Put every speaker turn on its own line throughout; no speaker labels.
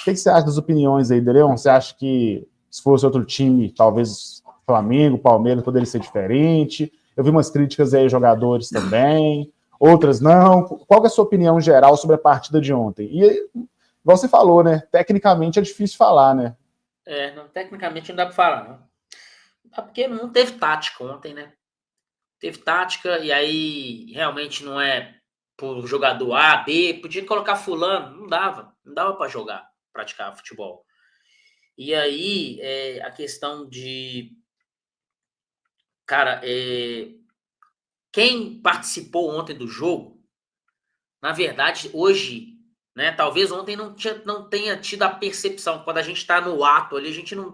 que você acha das opiniões aí, Leon? Você acha que se fosse outro time, talvez Flamengo, Palmeiras, poderia ser diferente? Eu vi umas críticas aí aos jogadores também, outras não. Qual que é a sua opinião geral sobre a partida de ontem? E, igual você falou, né? Tecnicamente é difícil falar, né?
Tecnicamente não dá para falar, não. Porque não teve tática ontem, né? Teve tática e aí realmente não é por jogador A, B, podia colocar fulano, não dava para jogar, praticar futebol. E aí a questão de, cara, quem participou ontem do jogo, na verdade, hoje, né, talvez ontem não tenha tido a percepção, quando a gente está no ato ali, a gente não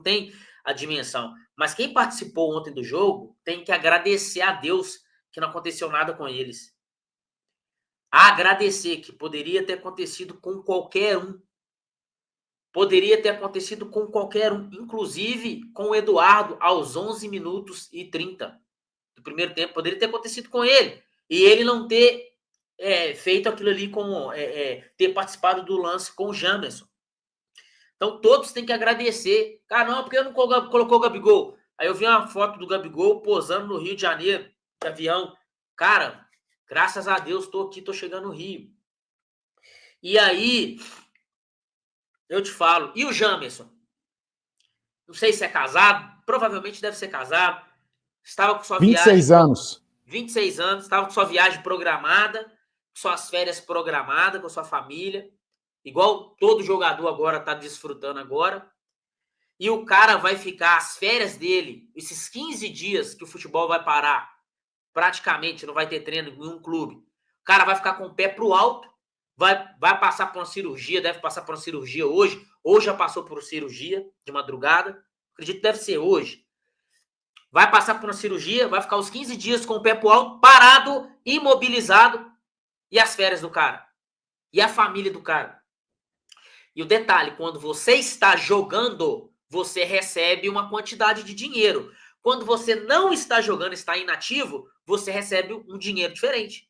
tem a dimensão. Mas quem participou ontem do jogo tem que agradecer a Deus que não aconteceu nada com eles. Agradecer, que poderia ter acontecido com qualquer um. Poderia ter acontecido com qualquer um, inclusive com o Eduardo aos 11 minutos e 30 do primeiro tempo. Poderia ter acontecido com ele. E ele não ter feito aquilo ali, ter participado do lance com o Jamerson. Então todos têm que agradecer. Cara, não, porque eu não colocou o Gabigol. Aí eu vi uma foto do Gabigol posando no Rio de Janeiro, de avião. Cara, graças a Deus, tô aqui, tô chegando no Rio. E aí, eu te falo, e o Jamerson? Não sei se é casado, provavelmente deve ser casado. Estava com sua
26
viagem...
anos.
26 anos, estava com sua viagem programada, com suas férias programadas, com sua família. Igual todo jogador agora está desfrutando agora. E o cara vai ficar, as férias dele, esses 15 dias que o futebol vai parar, praticamente não vai ter treino em nenhum clube. O cara vai ficar com o pé pro alto, vai passar por uma cirurgia, deve passar por uma cirurgia hoje, ou já passou por cirurgia de madrugada, acredito que deve ser hoje. Vai passar por uma cirurgia, vai ficar os 15 dias com o pé pro alto, parado, imobilizado, e as férias do cara? E a família do cara? E o detalhe, quando você está jogando, você recebe uma quantidade de dinheiro. Quando você não está jogando, está inativo, você recebe um dinheiro diferente.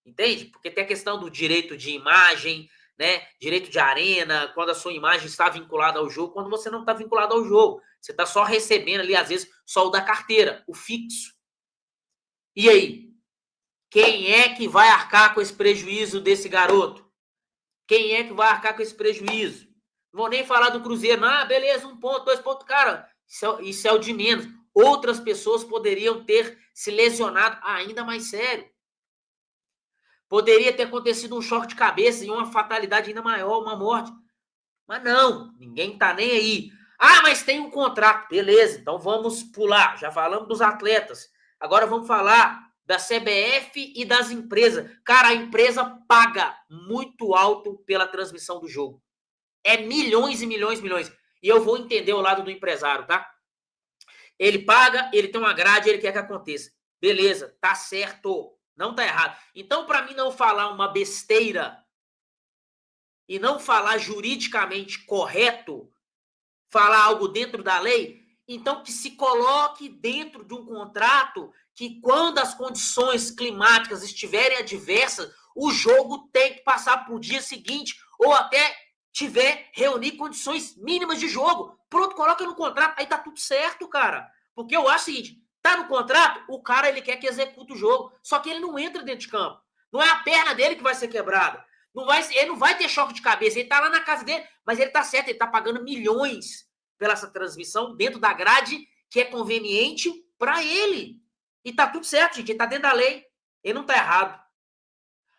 Entende? Porque tem a questão do direito de imagem, né? Direito de arena, quando a sua imagem está vinculada ao jogo, quando você não está vinculado ao jogo. Você está só recebendo ali, às vezes, só o da carteira, o fixo. E aí? Quem é que vai arcar com esse prejuízo desse garoto? Quem é que vai arcar com esse prejuízo? Não vou nem falar do Cruzeiro. Ah, beleza, 1 ponto, 2 pontos. Cara, isso é o de menos. Outras pessoas poderiam ter se lesionado ainda mais sério. Poderia ter acontecido um choque de cabeça e uma fatalidade ainda maior, uma morte. Mas não, ninguém tá nem aí. Ah, mas tem um contrato. Beleza, então vamos pular. Já falamos dos atletas. Agora vamos falar da CBF e das empresas. Cara, a empresa paga muito alto pela transmissão do jogo. É milhões e milhões e milhões. E eu vou entender o lado do empresário, tá? Ele paga, ele tem uma grade, ele quer que aconteça. Beleza, tá certo. Não tá errado. Então, para mim não falar uma besteira e não falar juridicamente correto, falar algo dentro da lei, então que se coloque dentro de um contrato que quando as condições climáticas estiverem adversas, o jogo tem que passar para o dia seguinte ou até reunir condições mínimas de jogo. Pronto, coloca no contrato, aí tá tudo certo, cara. Porque eu acho o seguinte, tá no contrato, o cara ele quer que execute o jogo, só que ele não entra dentro de campo. Não é a perna dele que vai ser quebrada. Ele não vai ter choque de cabeça, ele tá lá na casa dele, mas ele tá certo, ele tá pagando milhões pela essa transmissão dentro da grade que é conveniente para ele. E tá tudo certo, gente, ele tá dentro da lei, ele não tá errado.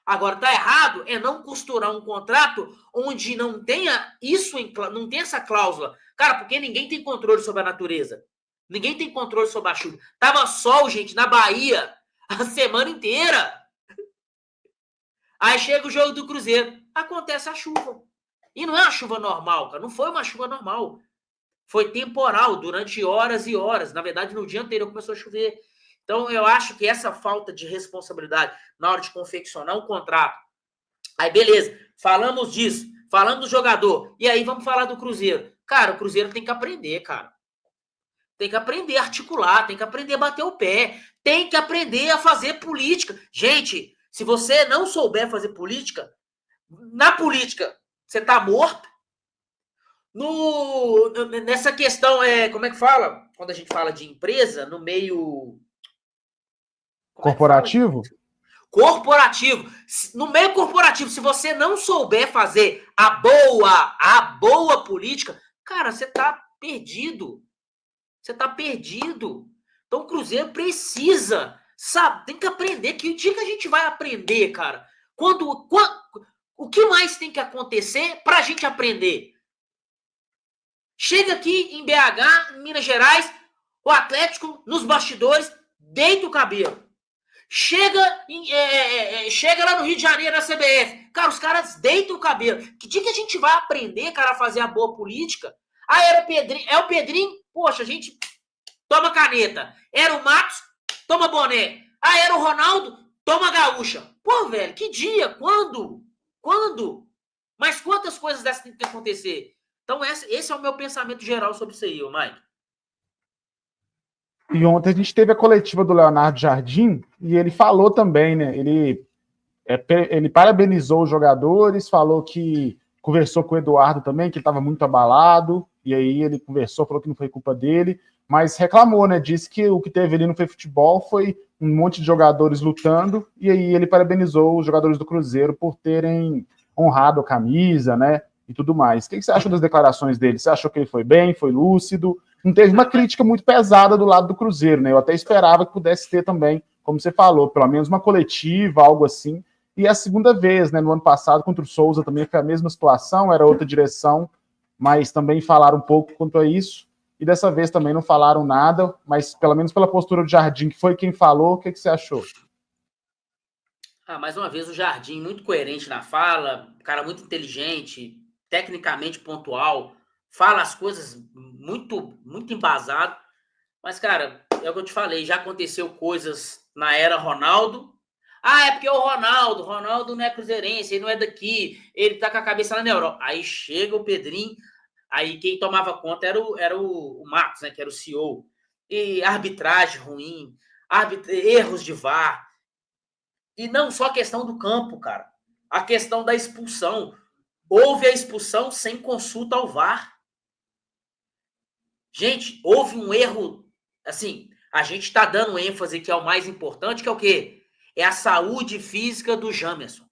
Agora, tá errado é não costurar um contrato onde não tenha isso, não tem essa cláusula. Cara, porque ninguém tem controle sobre a natureza. Ninguém tem controle sobre a chuva. Tava sol, gente, na Bahia a semana inteira. Aí chega o jogo do Cruzeiro, acontece a chuva. E não é uma chuva normal, cara. Não foi uma chuva normal. Foi temporal, durante horas e horas. Na verdade, no dia anterior começou a chover. Então, eu acho que essa falta de responsabilidade na hora de confeccionar um contrato. Aí, beleza, falamos disso, falamos do jogador. E aí, vamos falar do Cruzeiro. Cara, o Cruzeiro tem que aprender, cara. Tem que aprender a articular, tem que aprender a bater o pé, tem que aprender a fazer política. Gente, se você não souber fazer política, na política, Você tá morto. Nessa questão, como é que fala? Quando a gente fala de empresa, no meio...
Corporativo?
Corporativo. No meio corporativo, se você não souber fazer a boa política, cara, você tá perdido. Você tá perdido. Então o Cruzeiro precisa, sabe? Tem que aprender. Que dia que a gente vai aprender, cara? O que mais tem que acontecer pra gente aprender? Chega aqui em BH, em Minas Gerais, o Atlético, nos bastidores, deita o cabelo. Chega lá no Rio de Janeiro, na CBF. Cara, os caras deitam o cabelo. Que dia que a gente vai aprender, cara, a fazer a boa política? Ah, era o Pedrinho. É o Pedrinho? Poxa, a gente toma caneta. Era o Matos? Toma boné. Ah, era o Ronaldo? Toma gaúcha. Pô, velho, que dia? Quando? Mas quantas coisas dessas tem que acontecer? Então, esse é o meu pensamento geral sobre isso aí, Mike.
E ontem a gente teve a coletiva do Leonardo Jardim e ele falou também, né? Ele parabenizou os jogadores, falou que conversou com o Eduardo também, que ele estava muito abalado, e aí ele conversou, falou que não foi culpa dele, mas reclamou, né? Disse que o que teve ali não foi futebol, foi um monte de jogadores lutando, e aí ele parabenizou os jogadores do Cruzeiro por terem honrado a camisa, né? E tudo mais. O que você achou das declarações dele? Você achou que ele foi bem, foi lúcido? Não teve uma crítica muito pesada do lado do Cruzeiro, né? Eu até esperava que pudesse ter também, como você falou, pelo menos uma coletiva, algo assim. E é a segunda vez, né? No ano passado, contra o Souza também foi a mesma situação, era outra direção, mas também falaram um pouco quanto a isso. E dessa vez também não falaram nada, mas pelo menos pela postura do Jardim, que foi quem falou, o que você achou?
Mais uma vez, o Jardim muito coerente na fala, cara muito inteligente, tecnicamente pontual, fala as coisas muito, muito embasado. Mas, cara, é o que eu te falei, já aconteceu coisas na era Ronaldo. Ah, é porque o Ronaldo não é cruzeirense, ele não é daqui, ele tá com a cabeça lá na Europa. Aí chega o Pedrinho, aí quem tomava conta era o Matos, né, que era o CEO. E arbitragem ruim, erros de VAR. E não só a questão do campo, cara. A questão da expulsão. Houve a expulsão sem consulta ao VAR. Gente, houve um erro. Assim, a gente está dando ênfase que é o mais importante, que é o quê? É a saúde física do Jamerson.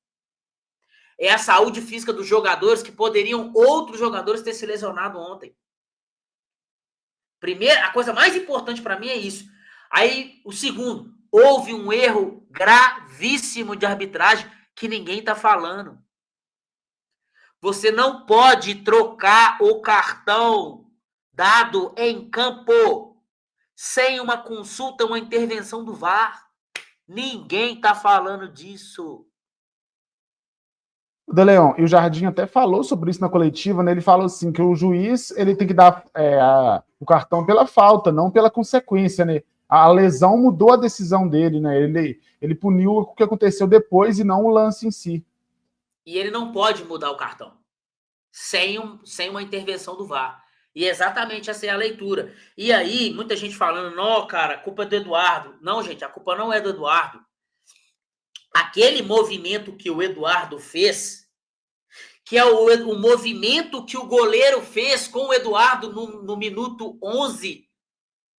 É a saúde física dos jogadores que poderiam outros jogadores ter se lesionado ontem. Primeiro, a coisa mais importante para mim é isso. Aí, o segundo, houve um erro gravíssimo de arbitragem que ninguém está falando. Você não pode trocar o cartão dado em campo sem uma consulta, uma intervenção do VAR. Ninguém está falando disso.
Leão, e o Jardim até falou sobre isso na coletiva, né? Ele falou assim que o juiz ele tem que dar o cartão pela falta, não pela consequência, né? A lesão mudou a decisão dele, né? Ele puniu o que aconteceu depois e não o lance em si.
E ele não pode mudar o cartão sem uma intervenção do VAR. E exatamente essa é a leitura. E aí, muita gente falando, não, cara, a culpa é do Eduardo. Não, gente, a culpa não é do Eduardo. Aquele movimento que o Eduardo fez, que é o movimento que o goleiro fez com o Eduardo no minuto 11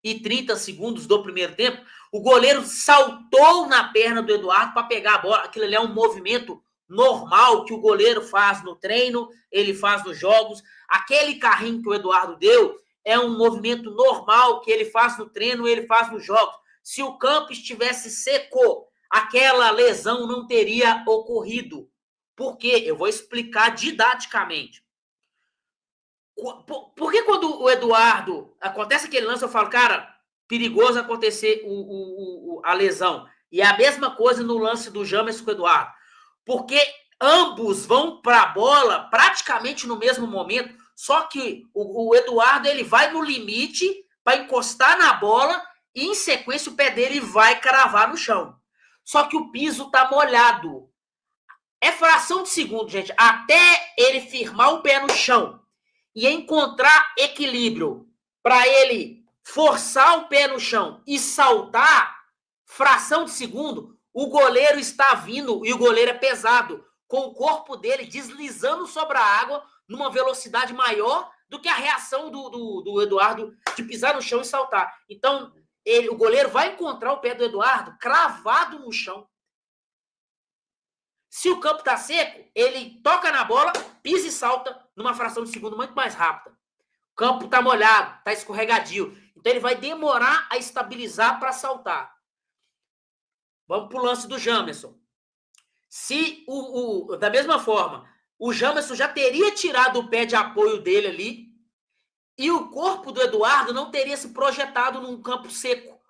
e 30 segundos do primeiro tempo, o goleiro saltou na perna do Eduardo para pegar a bola. Aquilo ali é um movimento normal que o goleiro faz no treino, ele faz nos jogos. Aquele carrinho que o Eduardo deu é um movimento normal que ele faz no treino, ele faz nos jogos. Se o campo estivesse seco, aquela lesão não teria ocorrido. Por quê? Eu vou explicar didaticamente. Por que quando o Eduardo acontece aquele lance, eu falo, cara, perigoso acontecer a lesão. E é a mesma coisa no lance do Jamerson com o Eduardo. Porque ambos vão para a bola praticamente no mesmo momento, só que o Eduardo ele vai no limite para encostar na bola e em sequência o pé dele vai cravar no chão. Só que o piso tá molhado. É fração de segundo, gente, até ele firmar o pé no chão e encontrar equilíbrio para ele forçar o pé no chão e saltar, fração de segundo, o goleiro está vindo e o goleiro é pesado. com o corpo dele deslizando sobre a água numa velocidade maior do que a reação do Eduardo de pisar no chão e saltar. Então, o goleiro vai encontrar o pé do Eduardo cravado no chão. Se o campo está seco, ele toca na bola, pisa e salta numa fração de segundo muito mais rápida. O campo está molhado, está escorregadio. Então, ele vai demorar a estabilizar para saltar. Vamos para o lance do Jamerson. Se da mesma forma, o Jamerson já teria tirado o pé de apoio dele ali e o corpo do Eduardo não teria se projetado num campo seco.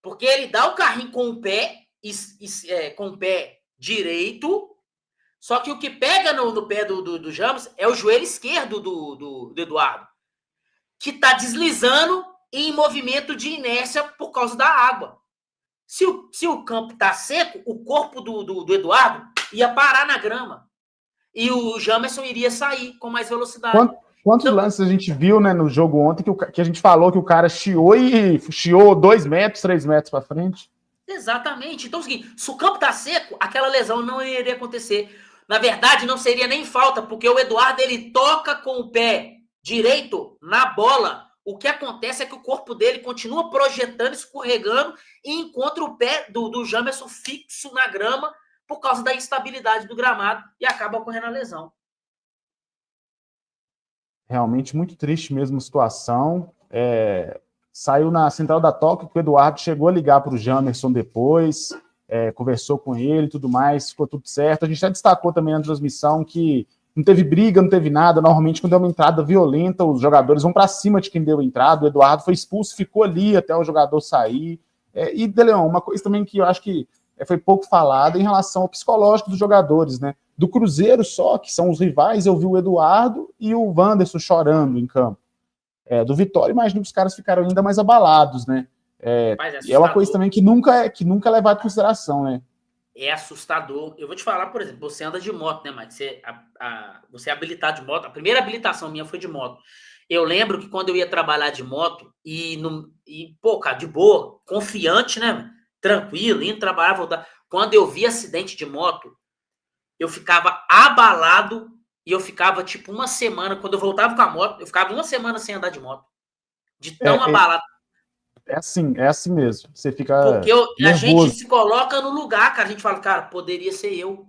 Porque ele dá o carrinho com o pé, com o pé direito, só que o que pega no pé do Jamerson é o joelho esquerdo do Eduardo, que está deslizando em movimento de inércia por causa da água. Se o campo está seco, o corpo do Eduardo ia parar na grama. E o Jamerson iria sair com mais velocidade.
Quantos lances a gente viu, né, no jogo ontem que a gente falou que o cara chiou 2 metros, 3 metros para frente?
Exatamente. Então é o seguinte, se o campo está seco, aquela lesão não iria acontecer. Na verdade, não seria nem falta, porque o Eduardo ele toca com o pé direito na bola. O que acontece é que o corpo dele continua projetando, escorregando, e encontra o pé do Jamerson fixo na grama por causa da instabilidade do gramado e acaba ocorrendo a lesão.
Realmente muito triste mesmo a situação. Saiu na central da toca que o Eduardo chegou a ligar para o Jamerson depois, conversou com ele e tudo mais, ficou tudo certo. A gente já destacou também na transmissão que não teve briga, não teve nada. Normalmente, quando é uma entrada violenta, os jogadores vão para cima de quem deu a entrada. O Eduardo foi expulso, ficou ali até o jogador sair. E, Deleon, uma coisa também que eu acho que foi pouco falada em relação ao psicológico dos jogadores, né? Do Cruzeiro só, que são os rivais, eu vi o Eduardo e o Wanderson chorando em campo. Do Vitória, imagino que os caras ficaram ainda mais abalados, né? E é uma coisa também que nunca é levada em consideração, né?
É assustador. Eu vou te falar, por exemplo, você anda de moto, né, Mike? Você é habilitado de moto. A primeira habilitação minha foi de moto. Eu lembro que quando eu ia trabalhar de moto pô, cara, de boa, confiante, né? Tranquilo, indo trabalhar, voltar. Quando eu vi acidente de moto, eu ficava abalado e eu ficava, tipo, uma semana. Quando eu voltava com a moto, eu ficava uma semana sem andar de moto. De tão abalado.
É assim mesmo. Você fica
Porque a gente se coloca no lugar, cara. A gente fala, cara, poderia ser eu.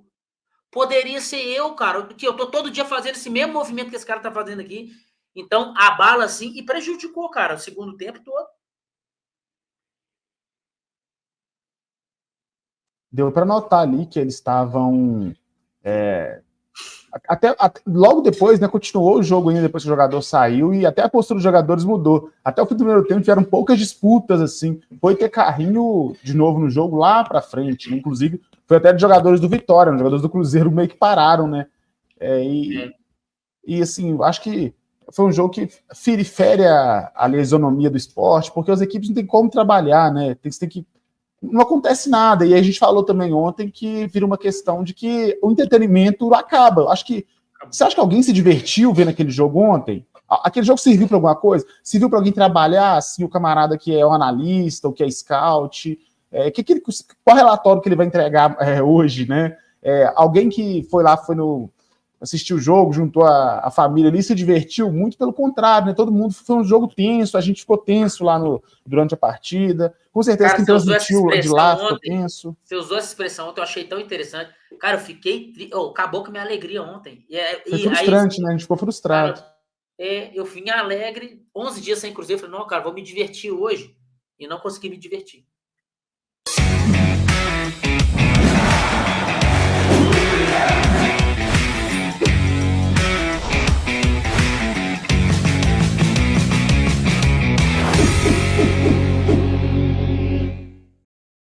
Poderia ser eu, cara. Porque eu tô todo dia fazendo esse mesmo movimento que esse cara tá fazendo aqui. Então, abala assim e prejudicou, cara, o segundo tempo todo.
Deu para notar ali que eles estavam... Até logo depois, né, continuou o jogo ainda depois que o jogador saiu e até a postura dos jogadores mudou. Até o fim do primeiro tempo tiveram poucas disputas, assim. Foi ter carrinho de novo no jogo lá para frente, né? Inclusive, foi até de jogadores do Vitória, os jogadores do Cruzeiro meio que pararam, né? E assim, acho que foi um jogo que fere a isonomia do esporte, porque as equipes não têm como trabalhar, né? Não acontece nada. E a gente falou também ontem que vira uma questão de que o entretenimento acaba. Você acha que alguém se divertiu vendo aquele jogo ontem? Aquele jogo serviu para alguma coisa? Serviu para alguém trabalhar, assim, o camarada que é o analista, o que é scout? Qual relatório que ele vai entregar hoje, né? Alguém que foi assistiu o jogo, juntou a família ali, se divertiu? Muito pelo contrário, né? Todo mundo, foi um jogo tenso, a gente ficou tenso lá durante a partida. Com certeza, cara, quem transmitiu de lá ficou tenso.
Você usou essa expressão ontem, eu achei tão interessante. Cara, eu fiquei... acabou com a minha alegria ontem.
Foi frustrante, né? A gente ficou frustrado.
Cara, eu vim alegre, 11 dias sem Cruzeiro, falei, não, cara, vou me divertir hoje. E não consegui me divertir.